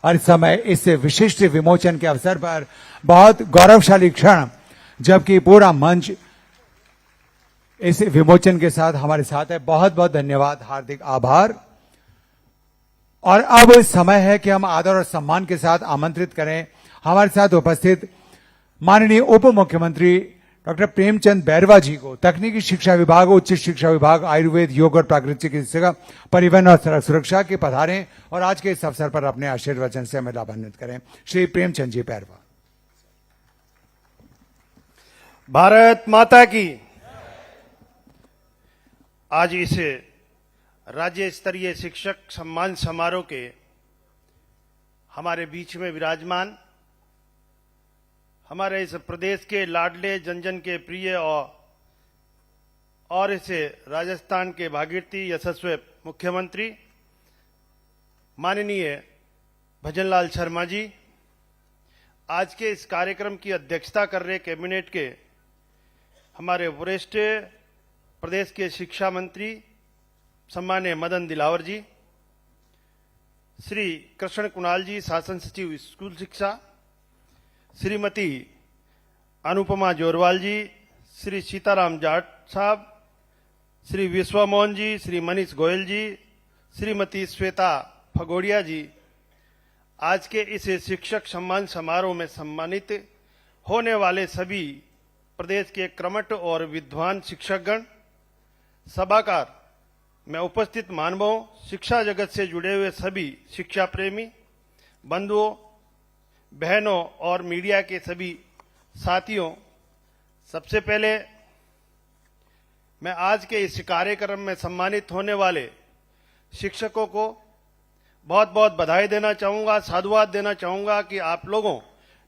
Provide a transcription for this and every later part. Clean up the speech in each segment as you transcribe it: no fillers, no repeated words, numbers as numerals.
और इस समय इस विशिष्ट विमोचन के अवसर पर बहुत गौरवशाली क्षण, जबकि पूरा मंच इस विमोचन के साथ हमारे साथ है। बहुत बहुत धन्यवाद, हार्दिक आभार। और अब समय है कि हम आदर और सम्मान के साथ आमंत्रित करें हमारे साथ उपस्थित माननीय उप मुख्यमंत्री डॉक्टर प्रेमचंद बैरवा जी को। तकनीकी शिक्षा विभाग, उच्च शिक्षा विभाग, आयुर्वेद, योग और प्राकृतिक चिकित्सा, परिवहन और सड़क सुरक्षा के पधारें और आज के इस अवसर पर अपने आशीर्वचन से हमें लाभान्वित करें। श्री प्रेमचंद जी बैरवा। भारत माता की। आज इस राज्य स्तरीय शिक्षक सम्मान समारोह के हमारे बीच में विराजमान हमारे इस प्रदेश के लाडले, जन जन के प्रिय और इस राजस्थान के भागीरथी यशस्वी मुख्यमंत्री माननीय भजनलाल शर्मा जी, आज के इस कार्यक्रम की अध्यक्षता कर रहे कैबिनेट के हमारे वरिष्ठ प्रदेश के शिक्षा मंत्री सम्मान्य मदन दिलावर जी, श्री कृष्ण कुणाल जी, शासन सचिव स्कूल शिक्षा, श्रीमती अनुपमा जोरवाल जी, श्री सीताराम जाट साहब, श्री विश्वमोहन जी, श्री मनीष गोयल जी, श्रीमती श्वेता फगोड़िया जी, आज के इस शिक्षक सम्मान समारोह में सम्मानित होने वाले सभी प्रदेश के कर्मठ और विद्वान शिक्षकगण, सभाकार में उपस्थित मानवों, शिक्षा जगत से जुड़े हुए सभी शिक्षा प्रेमी बंधुओं, बहनों और मीडिया के सभी साथियों, सबसे पहले मैं आज के इस कार्यक्रम में सम्मानित होने वाले शिक्षकों को बहुत बहुत बधाई देना चाहूंगा, साधुवाद देना चाहूंगा कि आप लोगों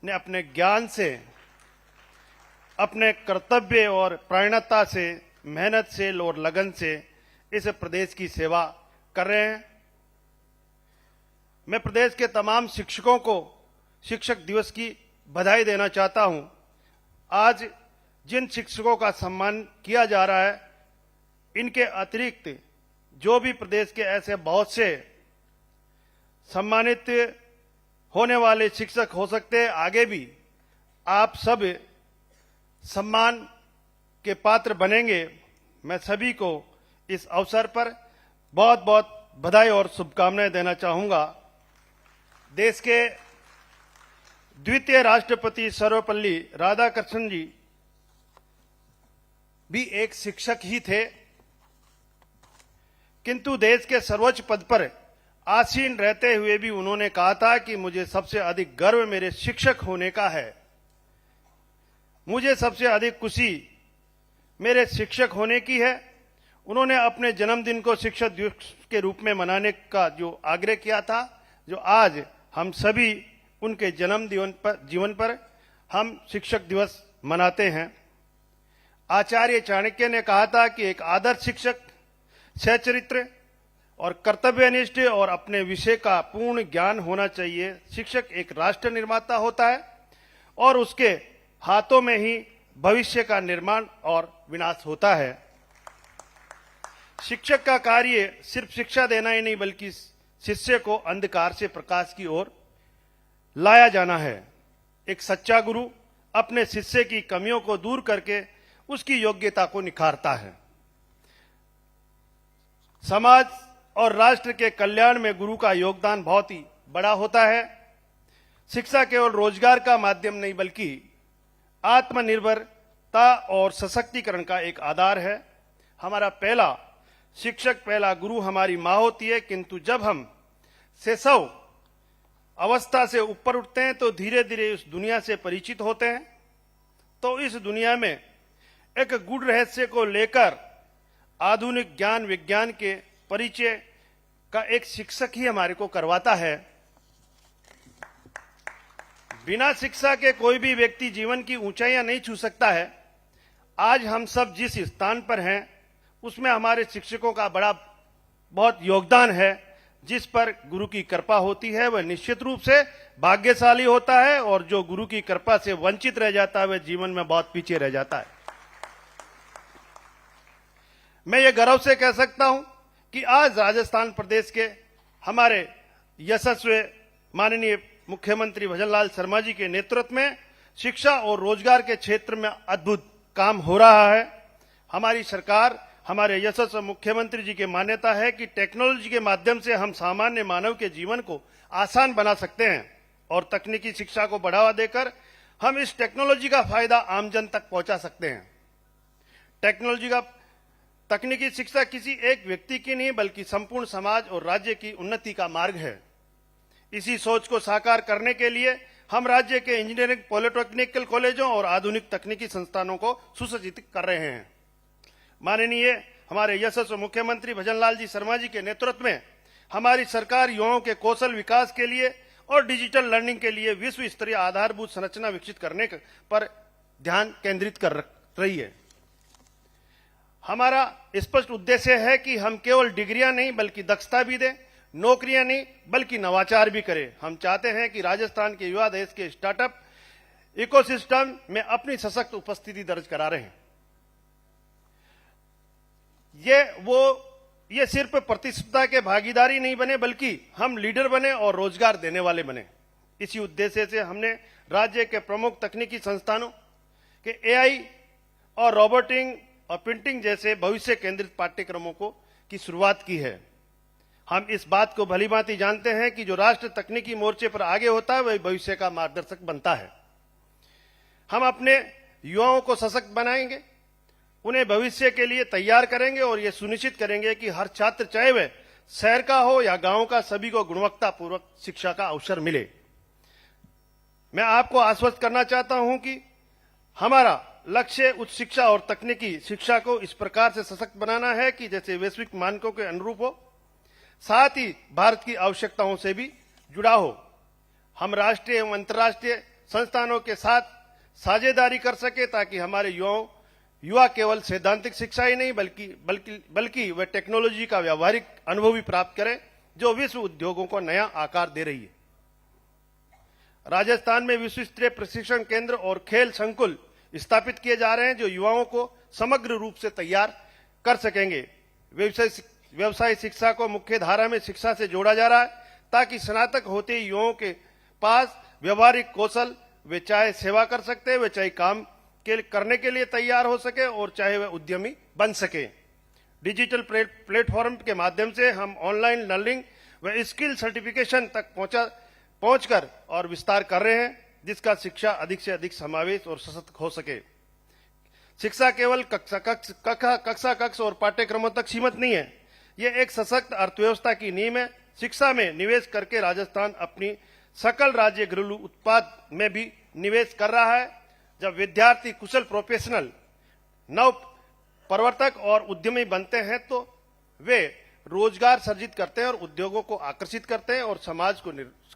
ने अपने ज्ञान से, अपने कर्तव्य और प्राणता से, मेहनत से और लगन से इस प्रदेश की सेवा कर रहे हैं। मैं प्रदेश के तमाम शिक्षकों को शिक्षक दिवस की बधाई देना चाहता हूं। आज जिन शिक्षकों का सम्मान किया जा रहा है, इनके अतिरिक्त जो भी प्रदेश के ऐसे बहुत से सम्मानित होने वाले शिक्षक हो सकते हैं, आगे भी आप सब सम्मान के पात्र बनेंगे। मैं सभी को इस अवसर पर बहुत बहुत बधाई और शुभकामनाएं देना चाहूंगा। देश के द्वितीय राष्ट्रपति सर्वपल्ली राधाकृष्णन जी भी एक शिक्षक ही थे, किंतु देश के सर्वोच्च पद पर आसीन रहते हुए भी उन्होंने कहा था कि मुझे सबसे अधिक गर्व मेरे शिक्षक होने का है, मुझे सबसे अधिक खुशी मेरे शिक्षक होने की है। उन्होंने अपने जन्मदिन को शिक्षक दिवस के रूप में मनाने का जो आग्रह किया था, जो आज हम सभी उनके जन्म जीवन पर हम शिक्षक दिवस मनाते हैं। आचार्य चाणक्य ने कहा था कि एक आदर्श शिक्षक सच्चरित्र और कर्तव्यनिष्ठ और अपने विषय का पूर्ण ज्ञान होना चाहिए। शिक्षक एक राष्ट्र निर्माता होता है और उसके हाथों में ही भविष्य का निर्माण और विनाश होता है। शिक्षक का कार्य सिर्फ शिक्षा देना ही नहीं, बल्कि शिष्य को अंधकार से प्रकाश की ओर लाया जाना है। एक सच्चा गुरु अपने शिष्य की कमियों को दूर करके उसकी योग्यता को निखारता है। समाज और राष्ट्र के कल्याण में गुरु का योगदान बहुत ही बड़ा होता है। शिक्षा केवल रोजगार का माध्यम नहीं, बल्कि आत्मनिर्भरता और सशक्तिकरण का एक आधार है। हमारा पहला शिक्षक, पहला गुरु हमारी मां होती है, किंतु जब हम शैशव अवस्था से ऊपर उठते हैं तो धीरे धीरे इस दुनिया से परिचित होते हैं। तो इस दुनिया में एक गूढ़ रहस्य को लेकर आधुनिक ज्ञान विज्ञान के परिचय का एक शिक्षक ही हमारे को करवाता है। बिना शिक्षा के कोई भी व्यक्ति जीवन की ऊंचाइयां नहीं छू सकता है। आज हम सब जिस स्थान पर हैं, उसमें हमारे शिक्षकों का बहुत योगदान है। जिस पर गुरु की कृपा होती है वह निश्चित रूप से भाग्यशाली होता है, और जो गुरु की कृपा से वंचित रह जाता है वह जीवन में बहुत पीछे रह जाता है। मैं ये गर्व से कह सकता हूं कि आज राजस्थान प्रदेश के हमारे यशस्वी माननीय मुख्यमंत्री भजनलाल शर्मा जी के नेतृत्व में शिक्षा और रोजगार के क्षेत्र में अद्भुत काम हो रहा है। हमारी सरकार, हमारे यशस्वी मुख्यमंत्री जी की मान्यता है कि टेक्नोलॉजी के माध्यम से हम सामान्य मानव के जीवन को आसान बना सकते हैं और तकनीकी शिक्षा को बढ़ावा देकर हम इस टेक्नोलॉजी का फायदा आमजन तक पहुंचा सकते हैं। तकनीकी शिक्षा किसी एक व्यक्ति की नहीं बल्कि संपूर्ण समाज और राज्य की उन्नति का मार्ग है। इसी सोच को साकार करने के लिए हम राज्य के इंजीनियरिंग, पॉलिटेक्निकल कॉलेजों और आधुनिक तकनीकी संस्थानों को सुसज्जित कर रहे हैं। माननीय हमारे यशस्वी मुख्यमंत्री भजनलाल जी शर्मा जी के नेतृत्व में हमारी सरकार युवाओं के कौशल विकास के लिए और डिजिटल लर्निंग के लिए विश्व स्तरीय आधारभूत संरचना विकसित करने पर ध्यान केंद्रित कर रही है। हमारा स्पष्ट उद्देश्य है कि हम केवल डिग्रियां नहीं बल्कि दक्षता भी दें, नौकरियां नहीं बल्कि नवाचार भी करें। हम चाहते हैं कि राजस्थान के युवा देश के स्टार्टअप इकोसिस्टम में अपनी सशक्त उपस्थिति दर्ज करा रहे हैं। ये सिर्फ प्रतिस्पर्धा के भागीदारी नहीं बने बल्कि हम लीडर बने और रोजगार देने वाले बने। इसी उद्देश्य से हमने राज्य के प्रमुख तकनीकी संस्थानों के एआई और रोबोटिंग और प्रिंटिंग जैसे भविष्य केंद्रित पाठ्यक्रमों की शुरुआत की है। हम इस बात को भलीभांति जानते हैं कि जो राष्ट्र तकनीकी मोर्चे पर आगे होता है वही भविष्य का मार्गदर्शक बनता है। हम अपने युवाओं को सशक्त बनाएंगे, उन्हें भविष्य के लिए तैयार करेंगे और ये सुनिश्चित करेंगे कि हर छात्र, चाहे वह शहर का हो या गांव का, सभी को गुणवत्तापूर्वक शिक्षा का अवसर मिले। मैं आपको आश्वस्त करना चाहता हूं कि हमारा लक्ष्य उच्च शिक्षा और तकनीकी शिक्षा को इस प्रकार से सशक्त बनाना है कि जैसे वैश्विक मानकों के अनुरूप हो, साथ ही भारत की आवश्यकताओं से भी जुड़ा हो। हम राष्ट्रीय एवं अंतर्राष्ट्रीय संस्थानों के साथ साझेदारी कर सके ताकि हमारे युवा केवल सैद्धांतिक शिक्षा ही नहीं बल्कि वे टेक्नोलॉजी का व्यावहारिक अनुभव भी प्राप्त करें जो विश्व उद्योगों को नया आकार दे रही है। राजस्थान में विश्व स्तरीय प्रशिक्षण केंद्र और खेल संकुल स्थापित किए जा रहे हैं जो युवाओं को समग्र रूप से तैयार कर सकेंगे। व्यवसाय शिक्षा को मुख्य धारा में शिक्षा से जोड़ा जा रहा है ताकि स्नातक होते ही युवाओं के पास व्यवहारिक कौशल, वे चाहे सेवा कर सकते हैं, वे चाहे काम करने के लिए तैयार हो सके और चाहे वे उद्यमी बन सके। डिजिटल प्लेटफॉर्म के माध्यम से हम ऑनलाइन लर्निंग व स्किल सर्टिफिकेशन तक पहुंचकर और विस्तार कर रहे हैं जिसका शिक्षा अधिक से अधिक समावेश और सशक्त हो सके। शिक्षा केवल कक्षा कक्ष और पाठ्यक्रमों तक सीमित नहीं है, यह एक सशक्त अर्थव्यवस्था की नींव है। शिक्षा में निवेश करके राजस्थान अपनी सकल राज्य घरेलू उत्पाद में भी निवेश कर रहा है। जब विद्यार्थी कुशल प्रोफेशनल, नव प्रवर्तक और उद्यमी बनते हैं तो वे रोजगार सर्जित करते हैं और उद्योगों को आकर्षित करते हैं और समाज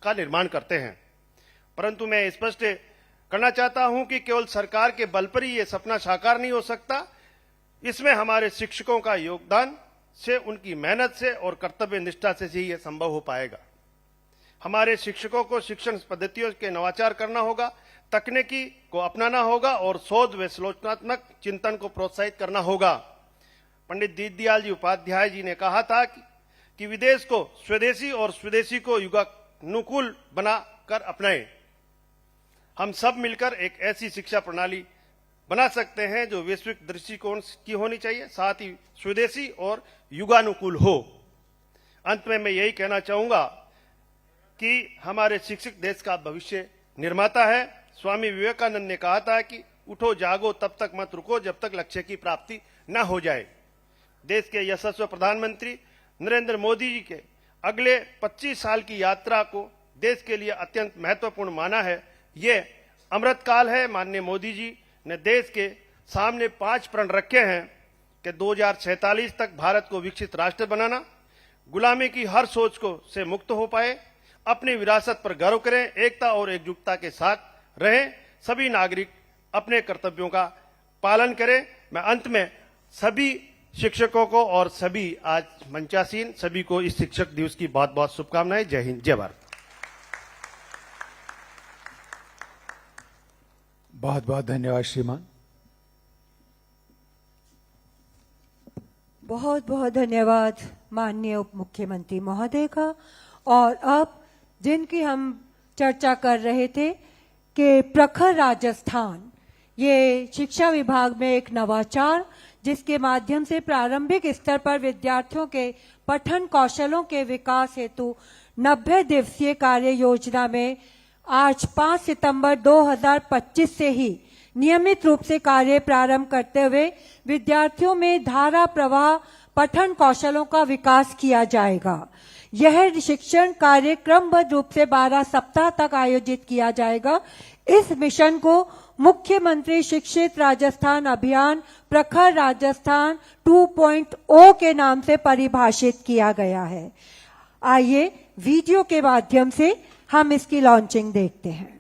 का निर्माण करते हैं। परंतु मैं स्पष्ट करना चाहता हूं कि केवल सरकार के बल पर ही यह सपना साकार नहीं हो सकता। इसमें हमारे शिक्षकों का योगदान से, उनकी मेहनत से और कर्तव्य निष्ठा से ही यह संभव हो पाएगा। हमारे शिक्षकों को शिक्षण पद्धतियों के नवाचार करना होगा, तकनीकी को अपनाना होगा और शोध व सलोचनात्मक चिंतन को प्रोत्साहित करना होगा। पंडित दीनदयाल जी उपाध्याय जी ने कहा था कि विदेश को स्वदेशी और स्वदेशी को युगानुकूल बनाकर अपनाएं। हम सब मिलकर एक ऐसी शिक्षा प्रणाली बना सकते हैं जो वैश्विक दृष्टिकोण की होनी चाहिए, साथ ही स्वदेशी और युगानुकूल हो। अंत में मैं यही कहना चाहूंगा कि हमारे शिक्षक देश का भविष्य निर्माता है। स्वामी विवेकानंद ने कहा था कि उठो जागो तब तक मत रुको जब तक लक्ष्य की प्राप्ति न हो जाए। देश के यशस्वी प्रधानमंत्री नरेंद्र मोदी जी के अगले 25 साल की यात्रा को देश के लिए अत्यंत महत्वपूर्ण माना है। ये अमृत काल है। माननीय मोदी जी ने देश के सामने 5 प्रण रखे हैं कि 2046 तक भारत को विकसित राष्ट्र बनाना, गुलामी की हर सोच को से मुक्त हो पाए, अपनी विरासत पर गर्व करें, एकता और एकजुटता के साथ रहें, सभी नागरिक अपने कर्तव्यों का पालन करें। मैं अंत में सभी शिक्षकों को और सभी आज मंचासीन सभी को इस शिक्षक दिवस की बहुत बहुत शुभकामनाएं। जय हिंद, जय भारत। बहुत बहुत धन्यवाद श्रीमान। बहुत बहुत धन्यवाद माननीय उप मुख्यमंत्री महोदय का। और अब जिनकी हम चर्चा कर रहे थे कि प्रखर राजस्थान, ये शिक्षा विभाग में एक नवाचार जिसके माध्यम से प्रारंभिक स्तर पर विद्यार्थियों के पठन कौशलों के विकास हेतु 90 दिवसीय कार्य योजना में आज 5 सितंबर 2025 से ही नियमित रूप से कार्य प्रारंभ करते हुए विद्यार्थियों में धारा प्रवाह पठन कौशलों का विकास किया जाएगा। यह शिक्षण कार्य क्रमबद्ध रूप से 12 सप्ताह तक आयोजित किया जाएगा। इस मिशन को मुख्यमंत्री शिक्षित राजस्थान अभियान प्रखर राजस्थान 2.0 के नाम से परिभाषित किया गया है। आइए वीडियो के माध्यम से हम इसकी लॉन्चिंग देखते हैं।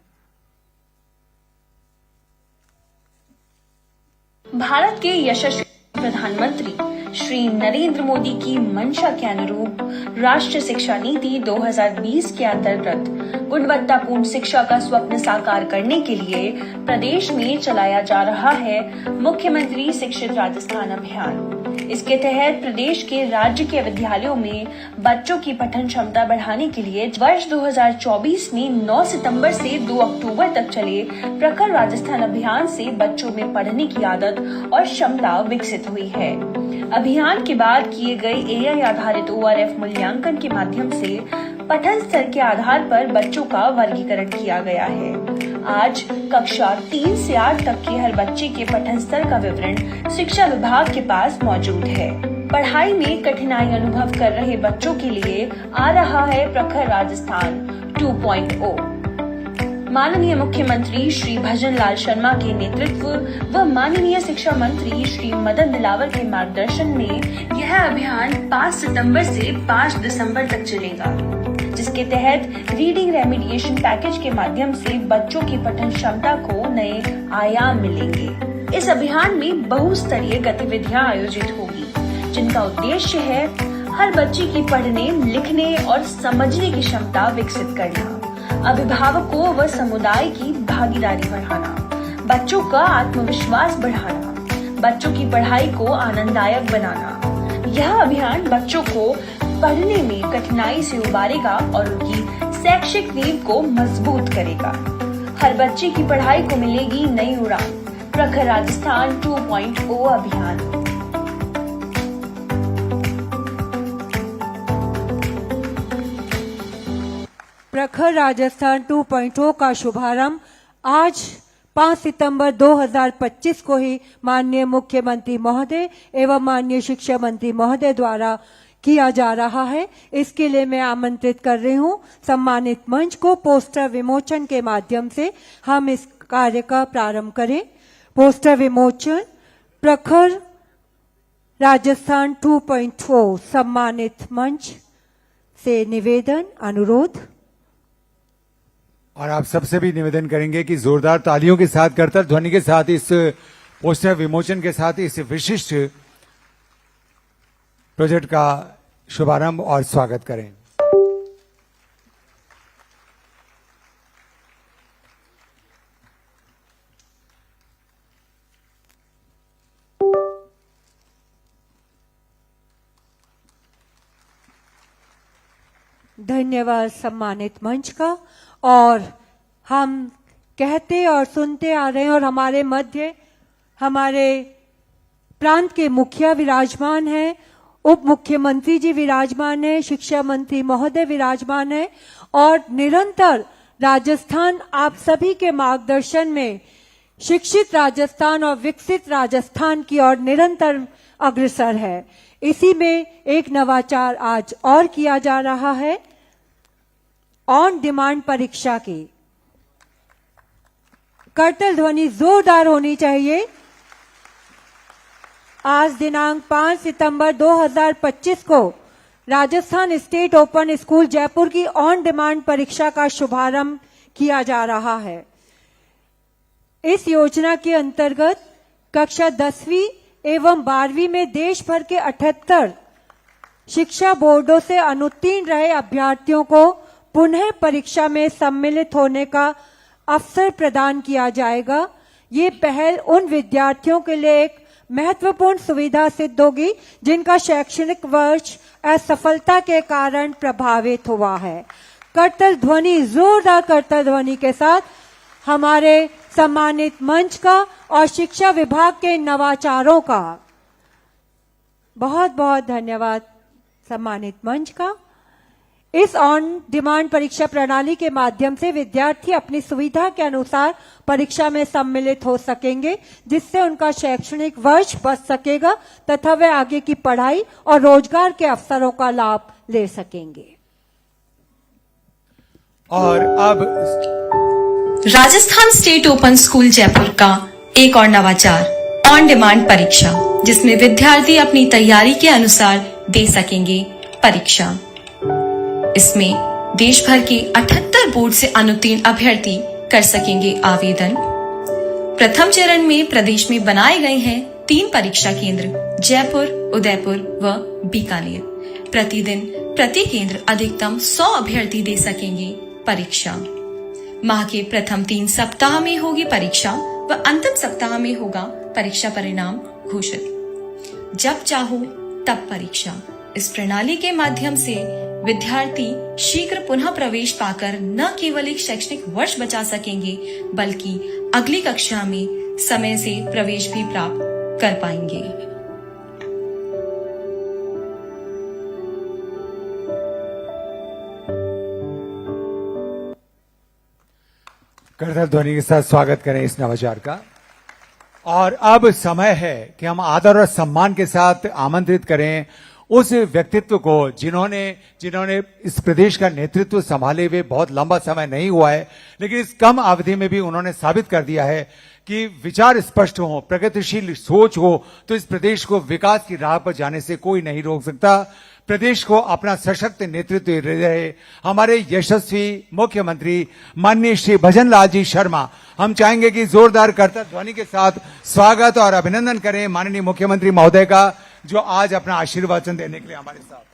भारत के यशस्वी प्रधानमंत्री श्री नरेंद्र मोदी की मंशा के अनुरूप राष्ट्रीय शिक्षा नीति 2020 के अंतर्गत गुणवत्तापूर्ण शिक्षा का स्वप्न साकार करने के लिए प्रदेश में चलाया जा रहा है मुख्यमंत्री शिक्षित राजस्थान अभियान। इसके तहत प्रदेश के राज्य के विद्यालयों में बच्चों की पठन क्षमता बढ़ाने के लिए वर्ष 2024 में 9 सितंबर से 2 अक्टूबर तक चले प्रखर राजस्थान अभियान से बच्चों में पढ़ने की आदत और क्षमता विकसित हुई है। अभियान के बाद किए गए AI आधारित ORF मूल्यांकन के माध्यम से पठन स्तर के आधार पर बच्चों का वर्गीकरण किया गया है। आज कक्षा 3 से 8 तक के हर बच्चे के पठन स्तर का विवरण शिक्षा विभाग के पास मौजूद है। पढ़ाई में कठिनाई अनुभव कर रहे बच्चों के लिए आ रहा है प्रखर राजस्थान 2.0। माननीय मुख्यमंत्री श्री भजन लाल शर्मा के नेतृत्व व माननीय शिक्षा मंत्री श्री मदन दिलावर के मार्गदर्शन में यह अभियान 5 सितंबर से 5 दिसंबर तक चलेगा, जिसके तहत रीडिंग रेमिडिएशन पैकेज के माध्यम से बच्चों की पठन क्षमता को नए आयाम मिलेंगे। इस अभियान में बहुस्तरीय गतिविधियां आयोजित होगी, जिनका उद्देश्य है हर बच्चे की पढ़ने, लिखने और समझने की क्षमता विकसित करना, अभिभावकों व समुदाय की भागीदारी बढ़ाना, बच्चों का आत्मविश्वास बढ़ाना, बच्चों की पढ़ाई को आनंददायक बनाना। यह अभियान बच्चों को पढ़ने में कठिनाई से उबारेगा और उनकी शैक्षिक नींव को मजबूत करेगा। हर बच्चे की पढ़ाई को मिलेगी नई उड़ान। प्रखर राजस्थान 2.0 अभियान। प्रखर राजस्थान 2.0 का शुभारंभ आज 5 सितंबर 2025 को ही माननीय मुख्यमंत्री महोदय एवं माननीय शिक्षा मंत्री महोदय द्वारा किया जा रहा है। इसके लिए मैं आमंत्रित कर रही हूं सम्मानित मंच को। पोस्टर विमोचन के माध्यम से हम इस कार्य का प्रारंभ करें। पोस्टर विमोचन प्रखर राजस्थान 2.0 सम्मानित मंच से निवेदन अनुरोध। और आप सबसे भी निवेदन करेंगे कि जोरदार तालियों के साथ करतर ध्वनि के साथ इस पोस्टर विमोचन के साथ इस विशिष्ट प्रोजेक्ट का शुभारंभ और स्वागत करें। धन्यवाद सम्मानित मंच का। और हम कहते और सुनते आ रहे हैं और हमारे मध्य हमारे प्रांत के मुखिया विराजमान हैं, उप मुख्यमंत्री जी विराजमान हैं, शिक्षा मंत्री महोदय विराजमान हैं और निरंतर राजस्थान आप सभी के मार्गदर्शन में शिक्षित राजस्थान और विकसित राजस्थान की ओर निरंतर अग्रसर है। इसी में एक नवाचार आज और किया जा रहा है, ऑन डिमांड परीक्षा की। करतल ध्वनि जोरदार होनी चाहिए। आज दिनांक 5 सितंबर 2025 को Rajasthan state open school Jaipur की ऑन डिमांड परीक्षा का शुभारंभ किया जा रहा है। इस योजना के अंतर्गत कक्षा 10वीं एवं 12वीं में देश भर के 78 शिक्षा बोर्डों से अनुत्तीर्ण रहे अभ्यर्थियों को पुनः परीक्षा में सम्मिलित होने का अवसर प्रदान किया जाएगा। ये पहल उन विद्यार्थियों के लिए एक महत्वपूर्ण सुविधा सिद्ध होगी जिनका शैक्षणिक वर्ष असफलता के कारण प्रभावित हुआ है। करतल ध्वनि, जोरदार करतल ध्वनि के साथ हमारे सम्मानित मंच का और शिक्षा विभाग के नवाचारों का बहुत बहुत धन्यवाद। सम्मानित मंच का इस ऑन डिमांड परीक्षा प्रणाली के माध्यम से विद्यार्थी अपनी सुविधा के अनुसार परीक्षा में सम्मिलित हो सकेंगे, जिससे उनका शैक्षणिक वर्ष बच सकेगा तथा वे आगे की पढ़ाई और रोजगार के अवसरों का लाभ ले सकेंगे। और अब Rajasthan state open school Jaipur का एक और नवाचार ऑन डिमांड परीक्षा, जिसमें विद्यार्थी अपनी तैयारी के अनुसार दे सकेंगे परीक्षा। इसमें देश भर के 78 बोर्ड से अनुत्तीर्ण अभ्यर्थी कर सकेंगे आवेदन। प्रथम चरण में प्रदेश में बनाए गए हैं 3 परीक्षा केंद्र, जयपुर, उदयपुर व बीकानेर। प्रतिदिन प्रति केंद्र अधिकतम 100 अभ्यर्थी दे सकेंगे परीक्षा। माह के प्रथम 3 सप्ताह में होगी परीक्षा व अंतिम सप्ताह में होगा परीक्षा परिणाम घोषित। जब चाहो तब परीक्षा। इस प्रणाली के माध्यम से विद्यार्थी शीघ्र पुनः प्रवेश पाकर न केवल एक शैक्षणिक वर्ष बचा सकेंगे, बल्कि अगली कक्षा में समय से प्रवेश भी प्राप्त कर पाएंगे। करतल ध्वनि के साथ स्वागत करें इस नवाचार का। और अब समय है कि हम आदर और सम्मान के साथ आमंत्रित करें उस व्यक्तित्व को जिन्होंने इस प्रदेश का नेतृत्व संभाले हुए बहुत लंबा समय नहीं हुआ है, लेकिन इस कम अवधि में भी उन्होंने साबित कर दिया है कि विचार स्पष्ट हो, प्रगतिशील सोच हो तो इस प्रदेश को विकास की राह पर जाने से कोई नहीं रोक सकता। प्रदेश को अपना सशक्त नेतृत्व दे रहे हमारे यशस्वी मुख्यमंत्री माननीय श्री भजन लाल जी शर्मा, हम चाहेंगे कि जोरदार करतल ध्वनि के साथ स्वागत और अभिनंदन करें माननीय मुख्यमंत्री महोदय का, जो आज अपना आशीर्वचन देने के लिए हमारे साथ।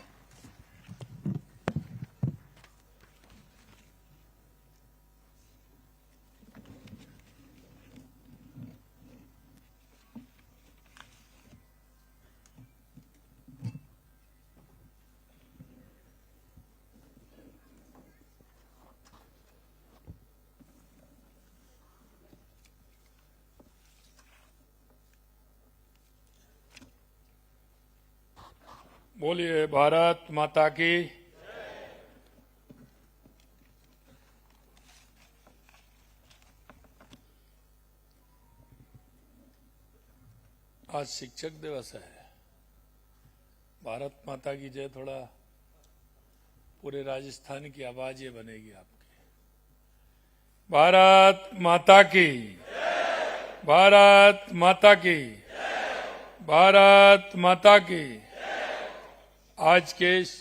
बोलिए भारत माता की। आज शिक्षक दिवस है। भारत माता की जय थोड़ा पूरे राजस्थान की आवाज ये बनेगी आपकी। भारत माता की, भारत माता की, भारत माता की। आज के इस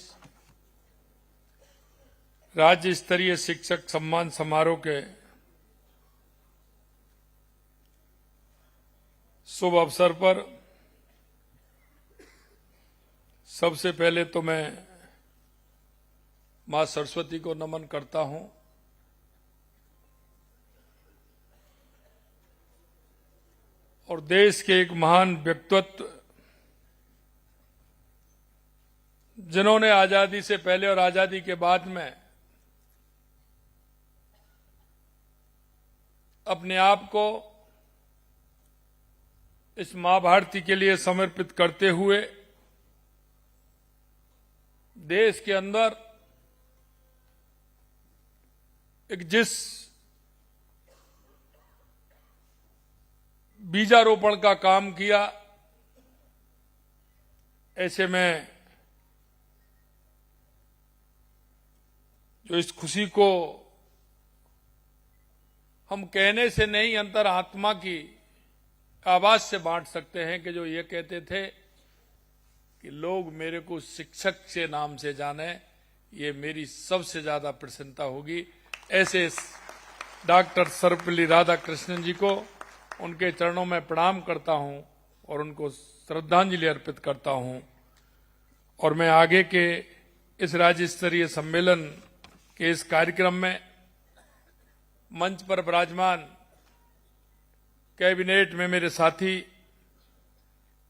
राज्य स्तरीय शिक्षक सम्मान समारोह के शुभ अवसर पर सबसे पहले तो मैं मां सरस्वती को नमन करता हूं और देश के एक महान व्यक्तित्व जिन्होंने आजादी से पहले और आजादी के बाद में अपने आप को इस मां भारती के लिए समर्पित करते हुए देश के अंदर एक जिस बीजारोपण का काम किया, ऐसे में जो इस खुशी को हम कहने से नहीं अंतर आत्मा की आवाज से बांट सकते हैं कि जो ये कहते थे कि लोग मेरे को शिक्षक के नाम से जाने, ये मेरी सबसे ज्यादा प्रसन्नता होगी। ऐसे डॉक्टर सर्वपल्ली राधाकृष्णन जी को उनके चरणों में प्रणाम करता हूं और उनको श्रद्धांजलि अर्पित करता हूं। और मैं आगे के इस राज्य स्तरीय सम्मेलन के इस कार्यक्रम में मंच पर विराजमान कैबिनेट में मेरे साथी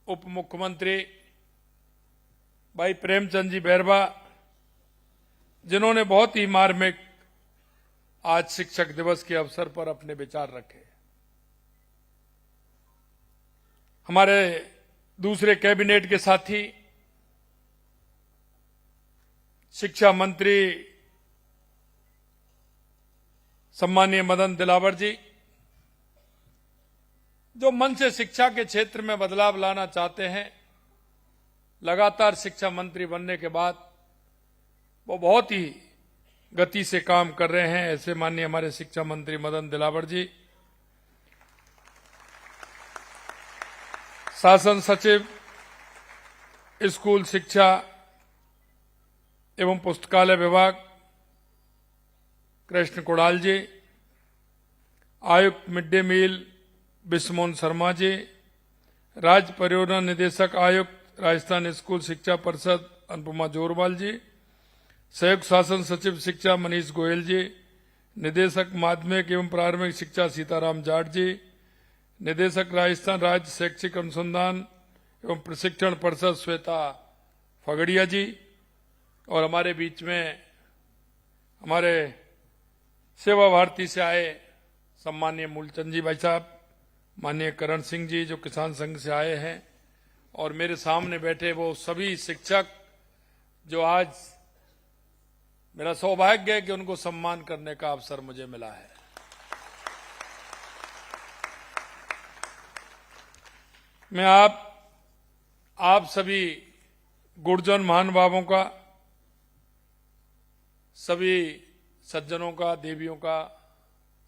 उप मुख्यमंत्री भाई प्रेमचंद जी बैरवा, जिन्होंने बहुत ही मार्मिक आज शिक्षक दिवस के अवसर पर अपने विचार रखे। हमारे दूसरे कैबिनेट के साथी शिक्षा मंत्री सम्मानीय मदन दिलावर जी, जो मन से शिक्षा के क्षेत्र में बदलाव लाना चाहते हैं, लगातार शिक्षा मंत्री बनने के बाद वो बहुत ही गति से काम कर रहे हैं। ऐसे माननीय हमारे शिक्षा मंत्री मदन दिलावर जी, शासन सचिव स्कूल शिक्षा एवं पुस्तकालय विभाग कृष्ण कुणाल जी, आयुक्त mid day meal बिस्मोन Sharma ji, राज्य परियोजना निदेशक आयुक्त राजस्थान स्कूल शिक्षा परिषद अनुपमा जोरवाल जी, संयुक्त शासन सचिव शिक्षा मनीष गोयल जी, निदेशक माध्यमिक एवं प्रारंभिक शिक्षा सीताराम जाट जी, निदेशक राजस्थान राज्य शैक्षिक अनुसंधान एवं प्रशिक्षण परिषद श्वेता फगड़िया जी, और हमारे बीच में हमारे सेवा भारती से आए सम्मानीय मूलचंद जी भाई साहब, माननीय करण सिंह जी जो किसान संघ से आए हैं, और मेरे सामने बैठे वो सभी शिक्षक जो आज मेरा सौभाग्य है कि उनको सम्मान करने का अवसर मुझे मिला है। मैं आप सभी गुरुजन महानुभावों का, सभी सज्जनों का, देवियों का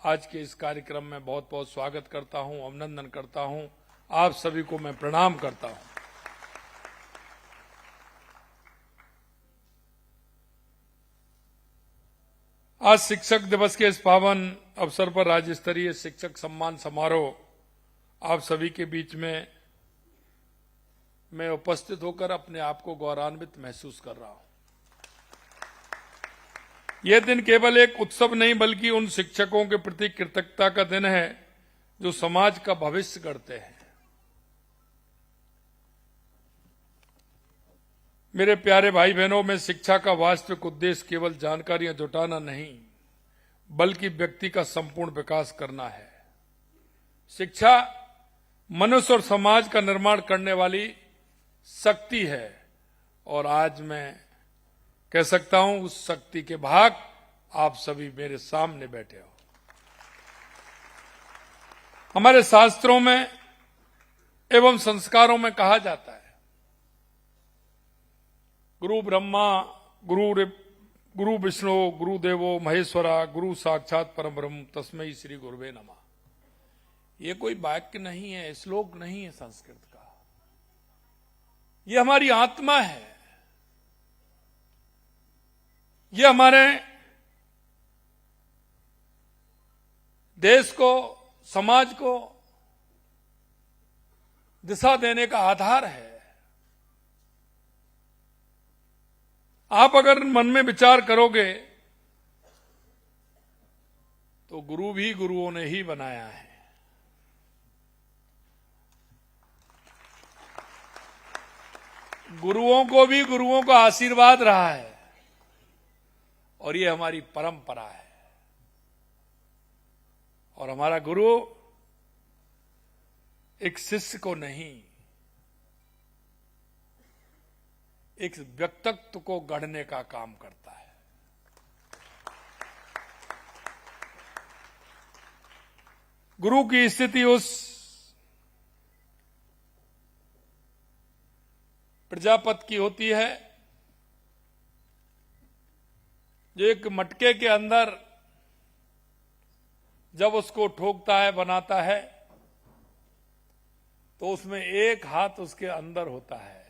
आज के इस कार्यक्रम में बहुत बहुत स्वागत करता हूं, अभिनंदन करता हूं। आप सभी को मैं प्रणाम करता हूं। आज शिक्षक दिवस के इस पावन अवसर पर राज्य स्तरीय शिक्षक सम्मान समारोह आप सभी के बीच में मैं उपस्थित होकर अपने आप को गौरवान्वित महसूस कर रहा हूं। यह दिन केवल एक उत्सव नहीं बल्कि उन शिक्षकों के प्रति कृतज्ञता का दिन है जो समाज का भविष्य गढ़ते हैं। मेरे प्यारे भाई बहनों, में शिक्षा का वास्तविक उद्देश्य केवल जानकारियां जुटाना नहीं बल्कि व्यक्ति का संपूर्ण विकास करना है। शिक्षा मनुष्य और समाज का निर्माण करने वाली शक्ति है, और आज मैं कह सकता हूं उस शक्ति के भाग आप सभी मेरे सामने बैठे हो। हमारे शास्त्रों में एवं संस्कारों में कहा जाता है, गुरु ब्रह्मा गुरु विष्णु गुरु देवो महेश्वरा गुरु साक्षात परम ब्रह्म तस्मै श्री गुरुवे नमः। ये कोई वाक्य नहीं है, श्लोक नहीं है संस्कृत का, ये हमारी आत्मा है। ये हमारे देश को, समाज को दिशा देने का आधार है। आप अगर मन में विचार करोगे तो गुरु भी गुरुओं ने ही बनाया है। गुरुओं को भी गुरुओं का आशीर्वाद रहा है, और ये हमारी परंपरा है। और हमारा गुरु एक शिष्य को नहीं, एक व्यक्तित्व को गढ़ने का काम करता है। गुरु की स्थिति उस प्रजापति की होती है जो एक मटके के अंदर जब उसको ठोकता है, बनाता है, तो उसमें एक हाथ उसके अंदर होता है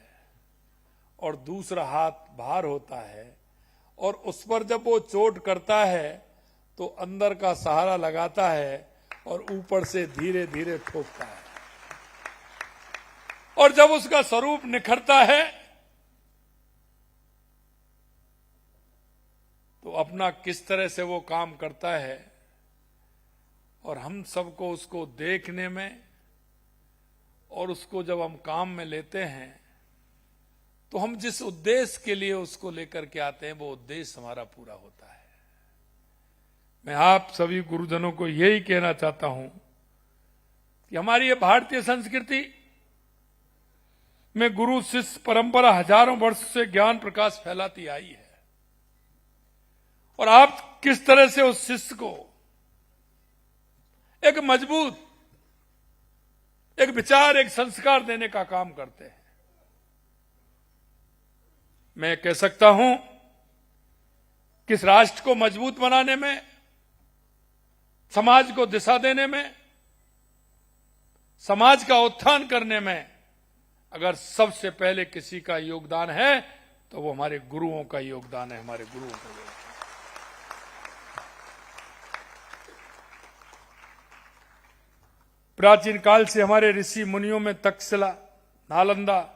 और दूसरा हाथ बाहर होता है, और उस पर जब वो चोट करता है तो अंदर का सहारा लगाता है और ऊपर से धीरे धीरे ठोकता है। और जब उसका स्वरूप निखरता है तो अपना किस तरह से वो काम करता है, और हम सबको उसको देखने में और उसको जब हम काम में लेते हैं तो हम जिस उद्देश्य के लिए उसको लेकर के आते हैं वो उद्देश्य हमारा पूरा होता है। मैं आप सभी गुरुजनों को यही कहना चाहता हूं कि हमारी ये भारतीय संस्कृति में गुरु शिष्य परंपरा हजारों वर्ष से ज्ञान प्रकाश फैलाती आई है, और आप किस तरह से उस शिष्य को एक मजबूत, एक विचार, एक संस्कार देने का काम करते हैं। मैं कह सकता हूं कि इस राष्ट्र को मजबूत बनाने में, समाज को दिशा देने में, समाज का उत्थान करने में अगर सबसे पहले किसी का योगदान है तो वो हमारे गुरुओं का योगदान है, हमारे गुरुओं का योगदान। प्राचीन काल से हमारे ऋषि मुनियों में तक्षशिला, नालंदा,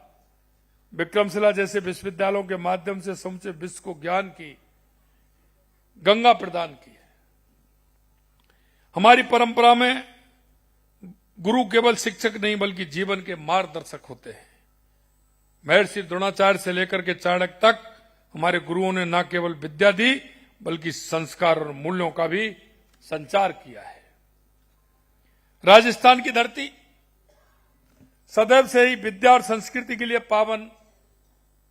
विक्रमशिला जैसे विश्वविद्यालयों के माध्यम से समूचे विश्व को ज्ञान की गंगा प्रदान की है। हमारी परंपरा में गुरु केवल शिक्षक नहीं बल्कि जीवन के मार्गदर्शक होते हैं। महर्षि द्रोणाचार्य से लेकर के चाणक्य तक हमारे गुरुओं ने न केवल विद्या दी बल्कि संस्कार और मूल्यों का भी संचार किया है। राजस्थान की धरती सदैव से ही विद्या और संस्कृति के लिए पावन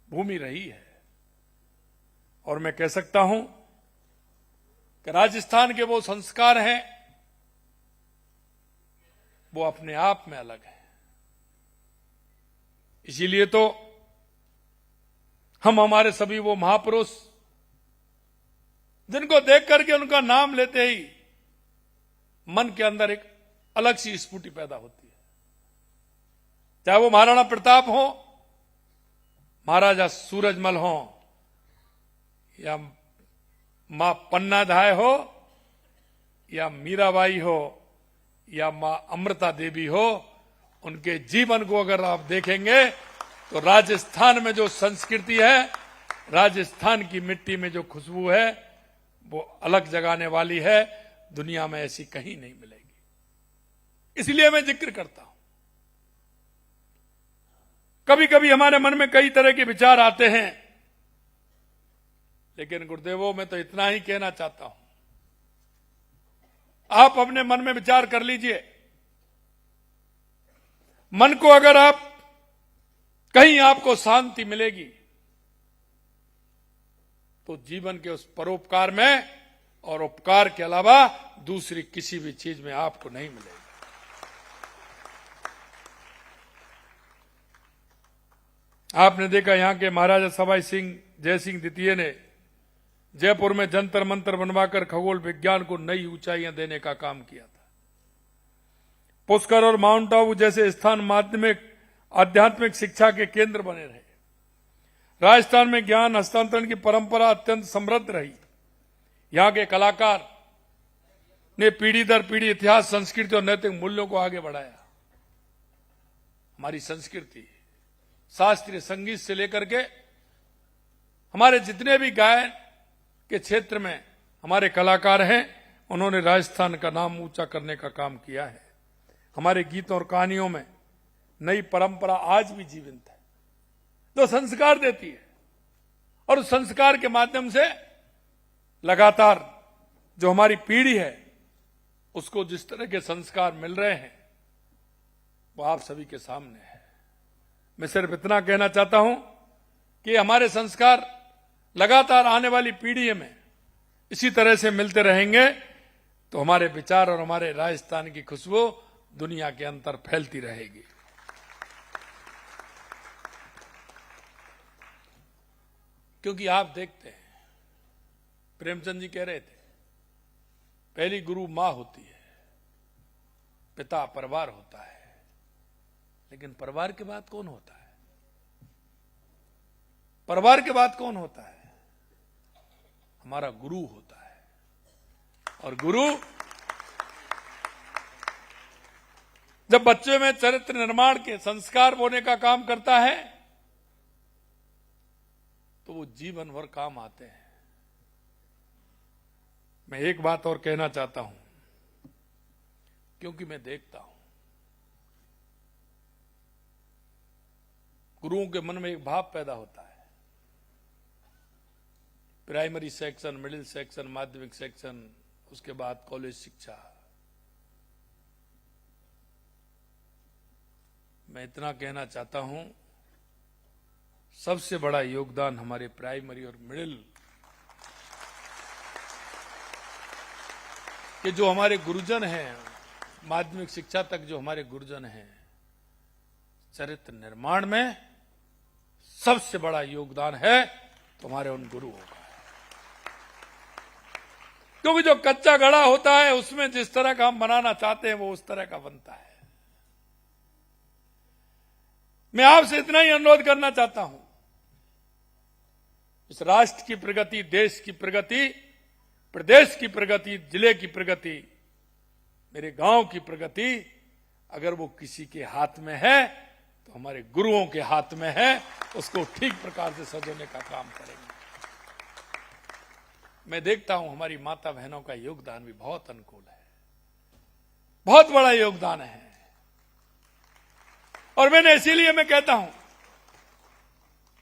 भूमि रही है, और मैं कह सकता हूं कि राजस्थान के वो संस्कार हैं वो अपने आप में अलग है। इसीलिए तो हम हमारे सभी वो महापुरुष जिनको देख करके उनका नाम लेते ही मन के अंदर एक अलग सी स्फूर्ति पैदा होती है। चाहे वो महाराणा प्रताप हो, महाराजा सूरजमल हो, या मां पन्नाधाय हो, या मीराबाई हो, या मां अमृता देवी हो, उनके जीवन को अगर आप देखेंगे तो राजस्थान में जो संस्कृति है, राजस्थान की मिट्टी में जो खुशबू है वो अलग जगाने वाली है, दुनिया में ऐसी कहीं नहीं मिलेगी। इसलिए मैं जिक्र करता हूं। कभी कभी हमारे मन में कई तरह के विचार आते हैं, लेकिन गुरुदेवों मैं तो इतना ही कहना चाहता हूं, आप अपने मन में विचार कर लीजिए। मन को अगर आप कहीं आपको शांति मिलेगी तो जीवन के उस परोपकार में और उपकार के अलावा दूसरी किसी भी चीज में आपको नहीं मिलेगी। आपने देखा यहां के महाराजा सवाई सिंह जयसिंह द्वितीय ने जयपुर में जंतर मंतर बनवाकर खगोल विज्ञान को नई ऊंचाइयां देने का काम किया था। पुष्कर और माउंट आबू जैसे स्थान माध्यमिक आध्यात्मिक शिक्षा के केंद्र बने रहे। राजस्थान में ज्ञान हस्तांतरण की परंपरा अत्यंत समृद्ध रही। यहां के कलाकार ने पीढ़ी दर पीढ़ी इतिहास, संस्कृति और नैतिक मूल्यों को आगे बढ़ाया। हमारी संस्कृति, शास्त्रीय संगीत से लेकर के हमारे जितने भी गायन के क्षेत्र में हमारे कलाकार हैं, उन्होंने राजस्थान का नाम ऊंचा करने का काम किया है। हमारे गीतों और कहानियों में नई परंपरा आज भी जीवंत है, जो संस्कार देती है, और उस संस्कार के माध्यम से लगातार जो हमारी पीढ़ी है उसको जिस तरह के संस्कार मिल रहे हैं वो आप सभी के सामने है। मैं सिर्फ इतना कहना चाहता हूं कि हमारे संस्कार लगातार आने वाली पीढ़ी में इसी तरह से मिलते रहेंगे तो हमारे विचार और हमारे राजस्थान की खुशबू दुनिया के अंदर फैलती रहेगी। क्योंकि आप देखते हैं, प्रेमचंद जी कह रहे थे, पहली गुरु मां होती है, पिता परिवार होता है, लेकिन परिवार के बाद कौन होता है? परिवार के बाद कौन होता है? हमारा गुरु होता है। और गुरु जब बच्चे में चरित्र निर्माण के संस्कार बोने का काम करता है तो वो जीवन भर काम आते हैं। मैं एक बात और कहना चाहता हूं, क्योंकि मैं देखता हूं गुरुओं के मन में एक भाव पैदा होता है, प्राइमरी सेक्शन, मिडिल सेक्शन, माध्यमिक सेक्शन, उसके बाद कॉलेज शिक्षा। मैं इतना कहना चाहता हूं, सबसे बड़ा योगदान हमारे प्राइमरी और मिडिल के जो हमारे गुरुजन हैं, माध्यमिक शिक्षा तक जो हमारे गुरुजन हैं, चरित्र निर्माण में सबसे बड़ा योगदान है तुम्हारे उन गुरुओं का। क्योंकि जो कच्चा घड़ा होता है उसमें जिस तरह का हम बनाना चाहते हैं वो उस तरह का बनता है। मैं आपसे इतना ही अनुरोध करना चाहता हूं, इस राष्ट्र की प्रगति, देश की प्रगति, प्रदेश की प्रगति, जिले की प्रगति, मेरे गांव की प्रगति अगर वो किसी के हाथ में है तो हमारे गुरुओं के हाथ में है। उसको ठीक प्रकार से सजोने का काम करेंगे। मैं देखता हूं हमारी माता बहनों का योगदान भी बहुत अनुकूल है, बहुत बड़ा योगदान है। और मैंने इसीलिए मैं कहता हूं,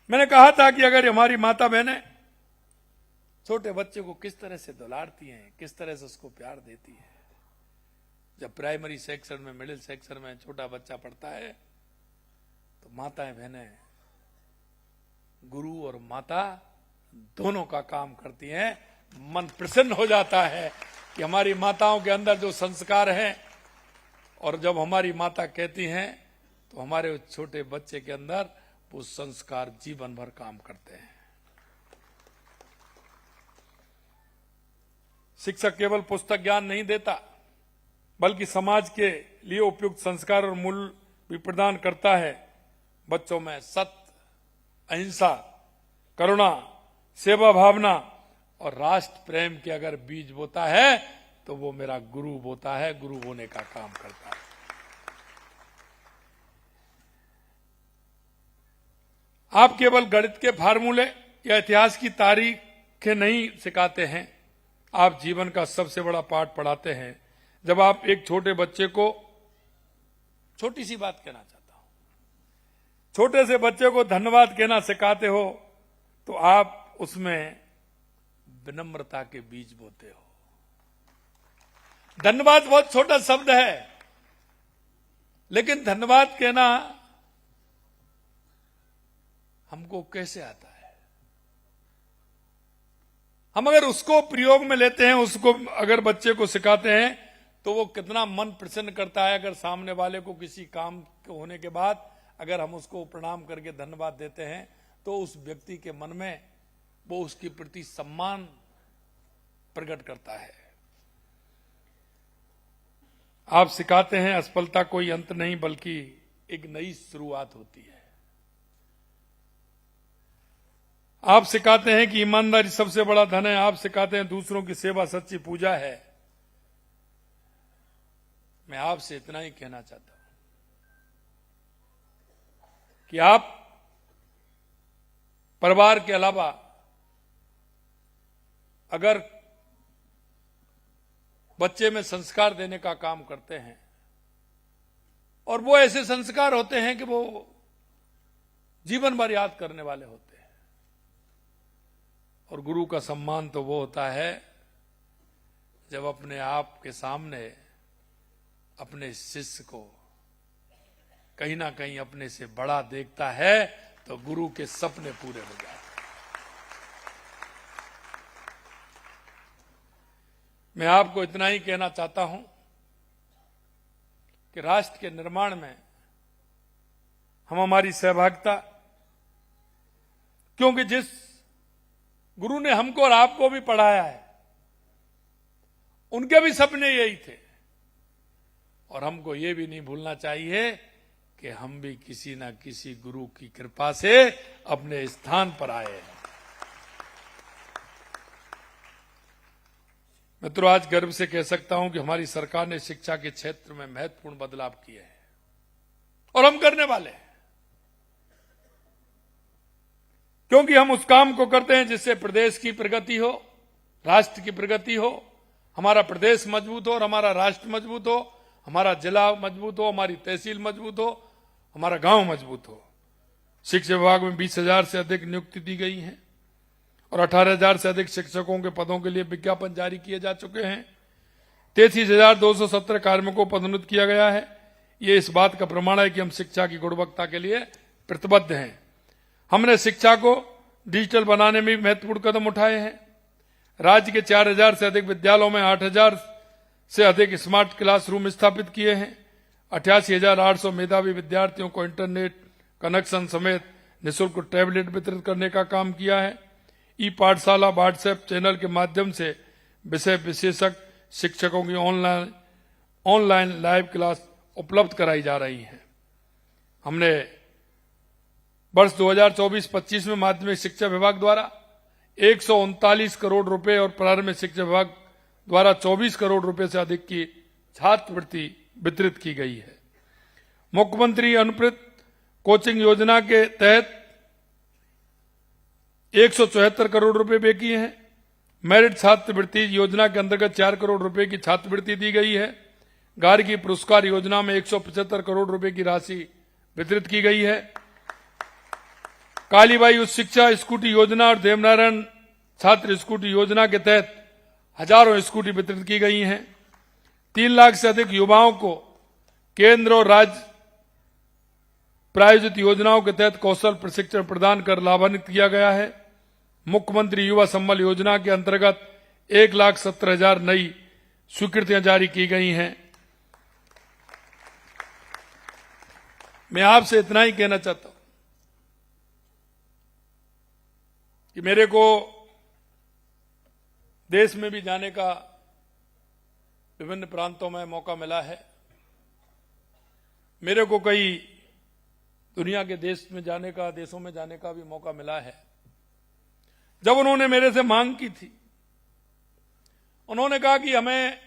मैंने कहा था कि अगर हमारी माता बहनें छोटे बच्चे को किस तरह से दुलारती हैं, किस तरह से उसको प्यार देती हैं। जब प्राइमरी सेक्शन में, मिडिल सेक्शन में छोटा बच्चा पढ़ता है तो माताएं बहनें, गुरु और माता दोनों का काम करती हैं। मन प्रसन्न हो जाता है कि हमारी माताओं के अंदर जो संस्कार हैं, और जब हमारी माता कहती हैं तो हमारे उस छोटे बच्चे के अंदर वो संस्कार जीवन भर काम करते हैं। शिक्षक केवल पुस्तक ज्ञान नहीं देता, बल्कि समाज के लिए उपयुक्त संस्कार और मूल्य भी प्रदान करता है। बच्चों में सत्य, अहिंसा, करुणा, सेवा भावना और राष्ट्र प्रेम के अगर बीज बोता है तो वो मेरा गुरु बोता है, गुरु होने का काम करता है। आप केवल गणित के फार्मूले या इतिहास की तारीखें नहीं सिखाते हैं, आप जीवन का सबसे बड़ा पाठ पढ़ाते हैं। जब आप एक छोटे बच्चे को, छोटी सी बात कहना चाहता हूं, छोटे से बच्चे को धन्यवाद कहना सिखाते हो तो आप उसमें विनम्रता के बीज बोते हो। धन्यवाद बहुत छोटा शब्द है, लेकिन धन्यवाद कहना हमको कैसे आता है? हम अगर उसको प्रयोग में लेते हैं, उसको अगर बच्चे को सिखाते हैं तो वो कितना मन प्रसन्न करता है। अगर सामने वाले को किसी काम होने के बाद अगर हम उसको प्रणाम करके धन्यवाद देते हैं तो उस व्यक्ति के मन में वो उसके प्रति सम्मान प्रकट करता है। आप सिखाते हैं असफलता कोई अंत नहीं बल्कि एक नई शुरुआत होती है। आप सिखाते हैं कि ईमानदारी सबसे बड़ा धन है। आप सिखाते हैं दूसरों की सेवा सच्ची पूजा है। मैं आपसे इतना ही कहना चाहता हूं कि आप परिवार के अलावा अगर बच्चे में संस्कार देने का काम करते हैं, और वो ऐसे संस्कार होते हैं कि वो जीवन भर याद करने वाले होते हैं, और गुरु का सम्मान तो वो होता है जब अपने आप के सामने अपने शिष्य को कहीं ना कहीं अपने से बड़ा देखता है तो गुरु के सपने पूरे हो जाते हैं। मैं आपको इतना ही कहना चाहता हूं कि राष्ट्र के निर्माण में हम हमारी सहभागिता, क्योंकि जिस गुरु ने हमको और आपको भी पढ़ाया है उनके भी सपने यही थे, और हमको ये भी नहीं भूलना चाहिए कि हम भी किसी न किसी गुरु की कृपा से अपने स्थान पर आए हैं। मित्रों, आज गर्व से कह सकता हूं कि हमारी सरकार ने शिक्षा के क्षेत्र में महत्वपूर्ण बदलाव किए हैं और हम करने वाले हैं, क्योंकि हम उस काम को करते हैं जिससे प्रदेश की प्रगति हो, राष्ट्र की प्रगति हो, हमारा प्रदेश मजबूत हो और हमारा राष्ट्र मजबूत हो, हमारा जिला मजबूत हो, हमारी तहसील मजबूत हो, हमारा गांव मजबूत हो। शिक्षा विभाग में 20,000 से अधिक नियुक्ति दी गई हैं और 18,000 से अधिक शिक्षकों के पदों के लिए विज्ञापन जारी किए जा चुके हैं। 33,217 कार्मिकों को पदोन्नत किया गया है। ये इस बात का प्रमाण है कि हम शिक्षा की गुणवत्ता के लिए प्रतिबद्ध हैं। हमने शिक्षा को डिजिटल बनाने में भी महत्वपूर्ण कदम उठाए हैं। राज्य के 4,000 से अधिक विद्यालयों में 8,000 से अधिक स्मार्ट क्लासरूम स्थापित किए हैं। 88,800 मेधावी विद्यार्थियों को इंटरनेट कनेक्शन समेत निःशुल्क टैबलेट वितरित करने का काम किया है। ई पाठशाला व्हाट्सएप चैनल के माध्यम से विषय विशेषज्ञ शिक्षकों की ऑनलाइन लाइव क्लास उपलब्ध कराई जा रही है। हमने वर्ष 2024-25 में माध्यमिक शिक्षा विभाग द्वारा 139 करोड़ रुपए और प्रारंभिक शिक्षा विभाग द्वारा 24 करोड़ रुपए से अधिक की छात्रवृत्ति वितरित की गई है। मुख्यमंत्री अनुप्रत कोचिंग योजना के तहत 174 करोड़ रुपए व्यय किए हैं। मेरिट छात्रवृत्ति योजना के अंतर्गत 4 करोड़ रुपए की छात्रवृत्ति दी गई है। गार्गी पुरस्कार योजना में 175 करोड़ रुपए की राशि वितरित की गई है। कालीबाई उच्च शिक्षा स्कूटी योजना और देवनारायण छात्र स्कूटी योजना के तहत हजारों स्कूटी वितरित की गई हैं। 3 लाख से अधिक युवाओं को केंद्र और राज्य प्रायोजित योजनाओं के तहत कौशल प्रशिक्षण प्रदान कर लाभान्वित किया गया है। मुख्यमंत्री युवा संबल योजना के अंतर्गत 1,70,000 नई स्वीकृतियां जारी की गई हैं। मैं आपसे इतना ही कहना चाहता हूं कि मेरे को देश में भी जाने का विभिन्न प्रांतों में मौका मिला है। मेरे को कई दुनिया के देशों में जाने का भी मौका मिला है। जब उन्होंने मेरे से मांग की थी, उन्होंने कहा कि हमें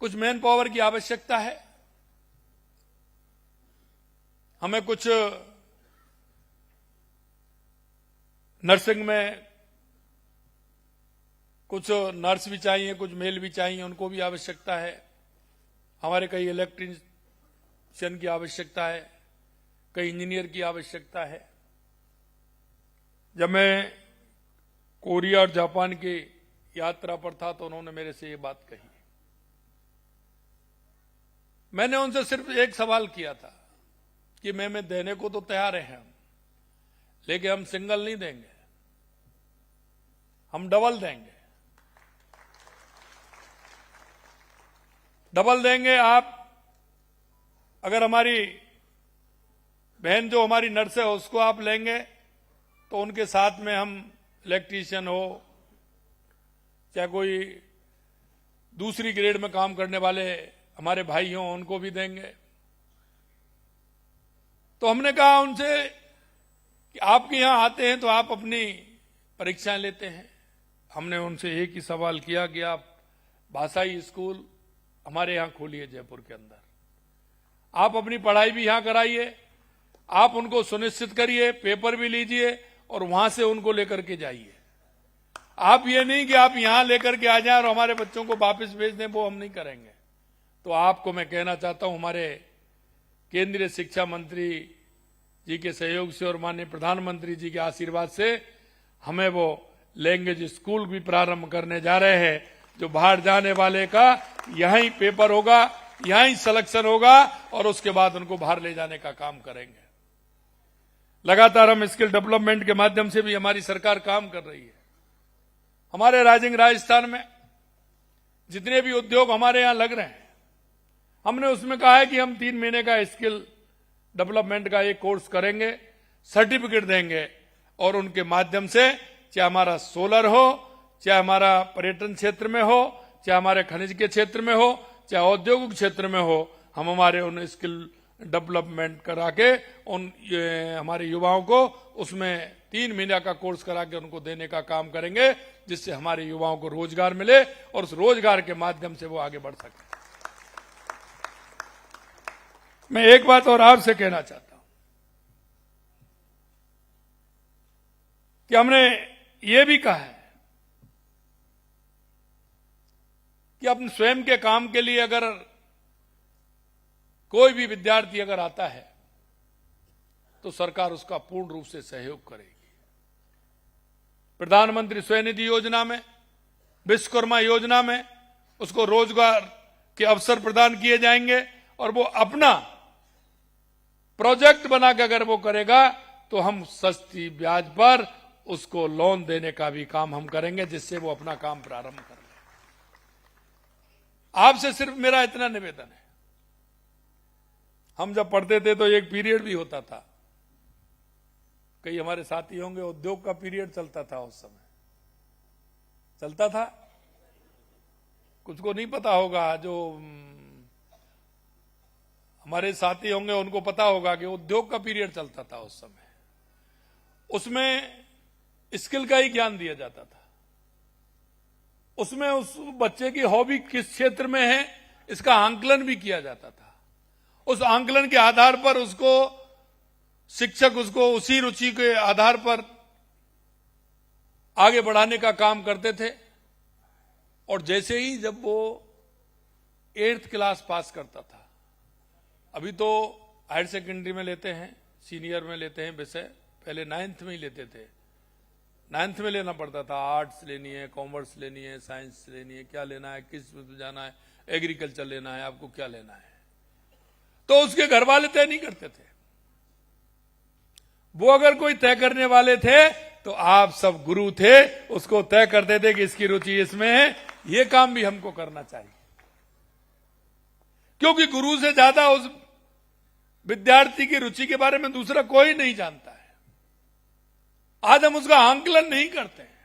कुछ मैन पावर की आवश्यकता है, हमें कुछ नर्सिंग में कुछ नर्स भी चाहिए, कुछ मेल भी चाहिए, उनको भी आवश्यकता है, हमारे कई इलेक्ट्रीशियन की आवश्यकता है, कई इंजीनियर की आवश्यकता है। जब मैं कोरिया और जापान की यात्रा पर था तो उन्होंने मेरे से ये बात कही। मैंने उनसे सिर्फ एक सवाल किया था कि मैं देने को तो तैयार हैं हम, लेकिन हम सिंगल नहीं देंगे, हम डबल देंगे। डबल देंगे। आप अगर हमारी बहन जो हमारी नर्स है उसको आप लेंगे तो उनके साथ में हम इलेक्ट्रीशियन हो चाहे कोई दूसरी ग्रेड में काम करने वाले हमारे भाई हों उनको भी देंगे। तो हमने कहा उनसे कि आपके यहां आते हैं तो आप अपनी परीक्षाएं लेते हैं। हमने उनसे एक ही सवाल किया कि आप भाषाई स्कूल हमारे यहां खोलिए जयपुर के अंदर, आप अपनी पढ़ाई भी यहां कराइए, आप उनको सुनिश्चित करिए, पेपर भी लीजिए और वहां से उनको लेकर के जाइए। आप ये नहीं कि आप यहां लेकर के आ जाएं और हमारे बच्चों को वापस भेज दें, वो हम नहीं करेंगे। तो आपको मैं कहना चाहता हूं, हमारे केंद्रीय शिक्षा मंत्री जी के सहयोग से और माननीय प्रधानमंत्री जी के आशीर्वाद से हमें वो लैंग्वेज स्कूल भी प्रारंभ करने जा रहे हैं, जो बाहर जाने वाले का यहीं पेपर होगा, यहीं सिलेक्शन होगा और उसके बाद उनको बाहर ले जाने का काम करेंगे। लगातार हम स्किल डेवलपमेंट के माध्यम से भी हमारी सरकार काम कर रही है। हमारे राजस्थान में जितने भी उद्योग हमारे यहां लग रहे हैं, हमने उसमें कहा है कि हम 3 महीने का स्किल डेवलपमेंट का एक कोर्स करेंगे, सर्टिफिकेट देंगे और उनके माध्यम से चाहे हमारा सोलर हो, चाहे हमारा पर्यटन क्षेत्र में हो, चाहे हमारे खनिज के क्षेत्र में हो, चाहे औद्योगिक क्षेत्र में हो, हम हमारे उन स्किल डेवलपमेंट करा के हमारे युवाओं को उसमें 3 महीने का कोर्स करा के उनको देने का काम करेंगे, जिससे हमारे युवाओं को रोजगार मिले और उस रोजगार के माध्यम से वो आगे बढ़ सके। मैं एक बात और आपसे कहना चाहता हूं कि हमने ये भी कहा है कि अपने स्वयं के काम के लिए अगर कोई भी विद्यार्थी अगर आता है तो सरकार उसका पूर्ण रूप से सहयोग करेगी। प्रधानमंत्री स्वनिधि योजना में, विश्वकर्मा योजना में उसको रोजगार के अवसर प्रदान किए जाएंगे और वो अपना प्रोजेक्ट बनाकर अगर वो करेगा तो हम सस्ती ब्याज पर उसको लोन देने का भी काम हम करेंगे, जिससे वो अपना काम प्रारंभ कर ले। आपसे सिर्फ मेरा इतना निवेदन है, हम जब पढ़ते थे तो एक पीरियड भी होता था, कई हमारे साथी होंगे, उद्योग का पीरियड चलता था, उस समय चलता था, कुछ को नहीं पता होगा, जो हमारे साथी होंगे उनको पता होगा कि उद्योग का पीरियड चलता था उस समय। उसमें स्किल का ही ज्ञान दिया जाता था, उसमें उस बच्चे की हॉबी किस क्षेत्र में है इसका आंकलन भी किया जाता था। उस आंकलन के आधार पर उसको शिक्षक उसको उसी रुचि के आधार पर आगे बढ़ाने का काम करते थे। और जैसे ही जब वो 8th क्लास पास करता था, अभी तो हायर सेकेंडरी में लेते हैं, सीनियर में लेते हैं विषय, पहले 9th में ही लेते थे, 9th में लेना पड़ता था, आर्ट्स लेनी है, कॉमर्स लेनी है, साइंस लेनी है, क्या लेना है, किस में जाना है, एग्रीकल्चर लेना है, आपको क्या लेना है, तो उसके घर वाले तय नहीं करते थे। वो अगर कोई तय करने वाले थे तो आप सब गुरु थे, उसको तय करते थे कि इसकी रुचि इसमें है, ये काम भी हमको करना चाहिए, क्योंकि गुरु से ज्यादा उस विद्यार्थी की रुचि के बारे में दूसरा कोई नहीं जानता है। आज हम उसका आंकलन नहीं करते हैं।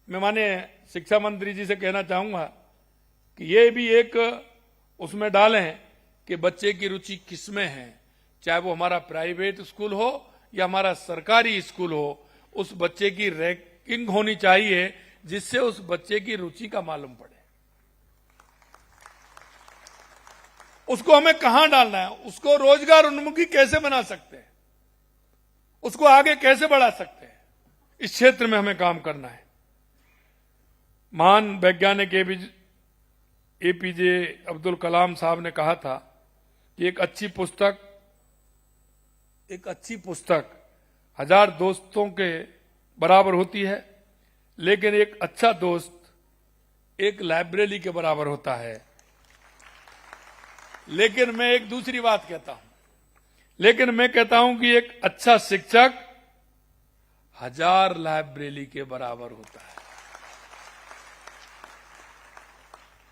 मैं माननीय शिक्षा मंत्री जी से कहना चाहूंगा कि ये भी एक उसमें डालें कि बच्चे की रुचि किसमें है, चाहे वो हमारा प्राइवेट स्कूल हो या हमारा सरकारी स्कूल हो, उस बच्चे की रैंकिंग होनी चाहिए जिससे उस बच्चे की रुचि का मालूम पड़े। उसको हमें कहां डालना है, उसको रोजगार उन्मुखी कैसे बना सकते हैं, उसको आगे कैसे बढ़ा सकते हैं, इस क्षेत्र में हमें काम करना है। महान वैज्ञानिक एपीजे अब्दुल कलाम साहब ने कहा था कि एक अच्छी पुस्तक 1000 दोस्तों के बराबर होती है, लेकिन एक अच्छा दोस्त एक लाइब्रेरी के बराबर होता है। लेकिन मैं एक दूसरी बात कहता हूं, लेकिन मैं कहता हूं कि एक अच्छा शिक्षक 1000 लाइब्रेरी के बराबर होता है।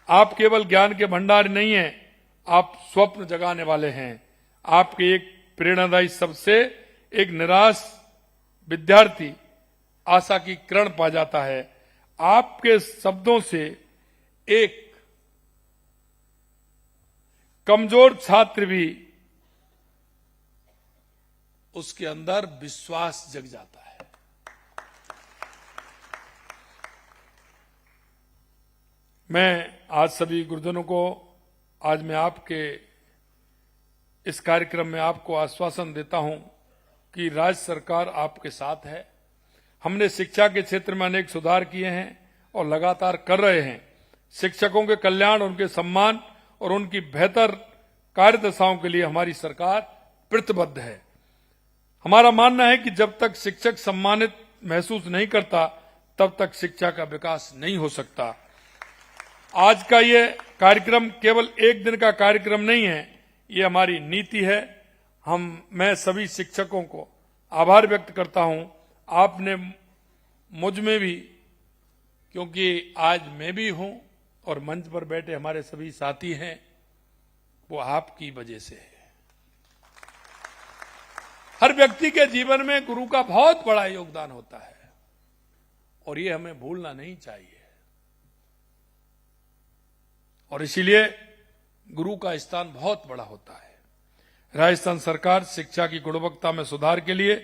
आप केवल ज्ञान के भंडार नहीं हैं, आप स्वप्न जगाने वाले हैं। आपके एक प्रेरणादायी शब्द से एक निराश विद्यार्थी आशा की किरण पा जाता है। आपके शब्दों से एक कमजोर छात्र भी उसके अंदर विश्वास जग जाता है। मैं आज सभी गुरुजनों को, आज मैं आपके इस कार्यक्रम में आपको आश्वासन देता हूं कि राज्य सरकार आपके साथ है। हमने शिक्षा के क्षेत्र में अनेक सुधार किए हैं और लगातार कर रहे हैं। शिक्षकों के कल्याण, उनके सम्मान और उनकी बेहतर कार्यदशाओं के लिए हमारी सरकार प्रतिबद्ध है। हमारा मानना है कि जब तक शिक्षक सम्मानित महसूस नहीं करता, तब तक शिक्षा का विकास नहीं हो सकता। आज का ये कार्यक्रम केवल एक दिन का कार्यक्रम नहीं है, ये हमारी नीति है। मैं सभी शिक्षकों को आभार व्यक्त करता हूं। आपने मुझ में भी, क्योंकि आज मैं भी हूं और मंच पर बैठे हमारे सभी साथी हैं, वो आपकी वजह से है। हर व्यक्ति के जीवन में गुरु का बहुत बड़ा योगदान होता है और ये हमें भूलना नहीं चाहिए। और इसीलिए गुरु का स्थान बहुत बड़ा होता है। राजस्थान सरकार शिक्षा की गुणवत्ता में सुधार के लिए,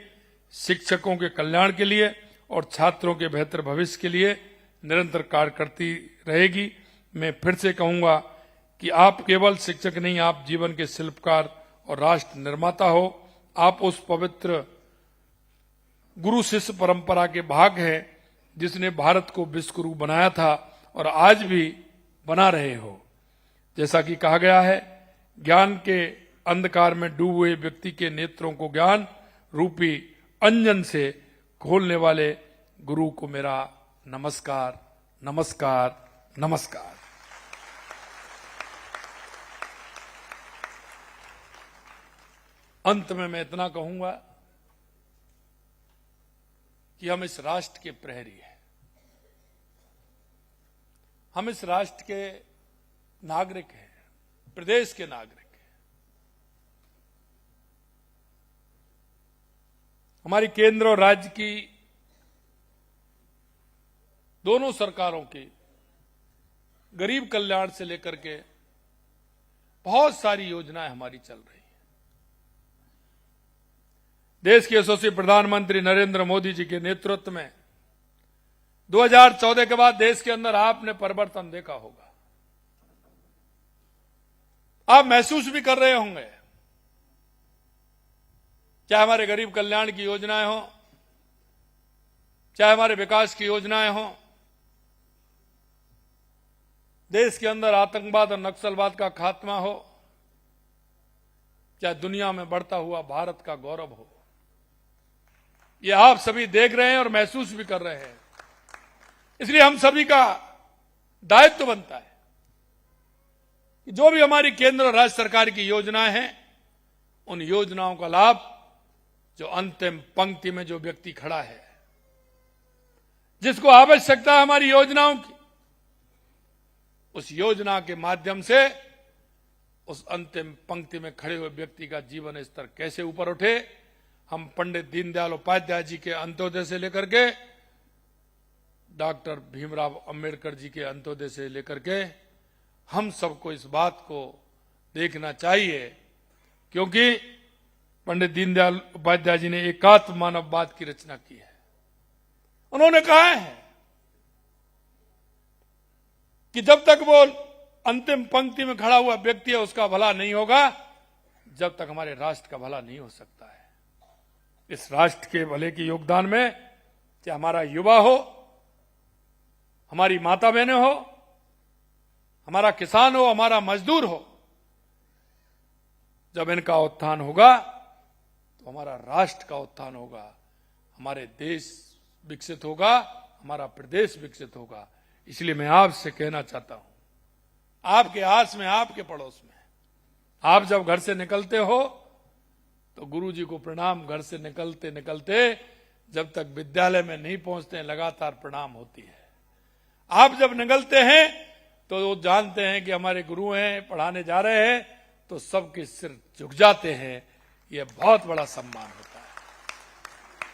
शिक्षकों के कल्याण के लिए और छात्रों के बेहतर भविष्य के लिए निरंतर कार्य करती रहेगी। मैं फिर से कहूंगा कि आप केवल शिक्षक नहीं, आप जीवन के शिल्पकार और राष्ट्र निर्माता हो। आप उस पवित्र गुरु शिष्य परंपरा के भाग हैं जिसने भारत को विश्व गुरु बनाया था और आज भी बना रहे हो। जैसा कि कहा गया है, ज्ञान के अंधकार में डूबे व्यक्ति के नेत्रों को ज्ञान रूपी अंजन से खोलने वाले गुरु को मेरा नमस्कार, नमस्कार, नमस्कार। अंत में मैं इतना कहूंगा कि हम इस राष्ट्र के प्रहरी हैं, हम इस राष्ट्र के नागरिक हैं, प्रदेश के नागरिक हैं। हमारी केंद्र और राज्य की दोनों सरकारों की गरीब कल्याण से लेकर के बहुत सारी योजनाएं हमारी चल रही हैं। देश के यशस्वी प्रधानमंत्री नरेंद्र मोदी जी के नेतृत्व में 2014 के बाद देश के अंदर आपने परिवर्तन देखा होगा, आप महसूस भी कर रहे होंगे। चाहे हमारे गरीब कल्याण की योजनाएं हो, चाहे हमारे विकास की योजनाएं हो, देश के अंदर आतंकवाद और नक्सलवाद का खात्मा हो, चाहे दुनिया में बढ़ता हुआ भारत का गौरव हो, ये आप सभी देख रहे हैं और महसूस भी कर रहे हैं। इसलिए हम सभी का दायित्व बनता है कि जो भी हमारी केंद्र और राज्य सरकार की योजनाएं हैं, उन योजनाओं का लाभ जो अंतिम पंक्ति में जो व्यक्ति खड़ा है, जिसको आवश्यकता है हमारी योजनाओं की, उस योजना के माध्यम से उस अंतिम पंक्ति में खड़े हुए व्यक्ति का जीवन स्तर कैसे ऊपर उठे। हम पंडित दीनदयाल उपाध्याय जी के अंत्योदय से लेकर के डॉक्टर भीमराव अंबेडकर जी के अंत्योदय से लेकर के हम सबको इस बात को देखना चाहिए, क्योंकि पंडित दीनदयाल उपाध्याय जी ने एकात्म मानववाद की रचना की है। उन्होंने कहा है कि जब तक वो अंतिम पंक्ति में खड़ा हुआ व्यक्ति है उसका भला नहीं होगा, जब तक हमारे राष्ट्र का भला नहीं हो सकता है। इस राष्ट्र के भले के योगदान में चाहे हमारा युवा हो, हमारी माता बहनें हो, हमारा किसान हो, हमारा मजदूर हो, जब इनका उत्थान होगा तो हमारा राष्ट्र का उत्थान होगा, हमारे देश विकसित होगा, हमारा प्रदेश विकसित होगा। इसलिए मैं आपसे कहना चाहता हूं, आपके आस में, आपके पड़ोस में, आप जब घर से निकलते हो तो गुरु जी को प्रणाम घर से निकलते निकलते जब तक विद्यालय में नहीं पहुंचते हैं लगातार प्रणाम होती है। आप जब निकलते हैं तो वो जानते हैं कि हमारे गुरु हैं, पढ़ाने जा रहे हैं, तो सबके सिर झुक जाते हैं। यह बहुत बड़ा सम्मान होता है।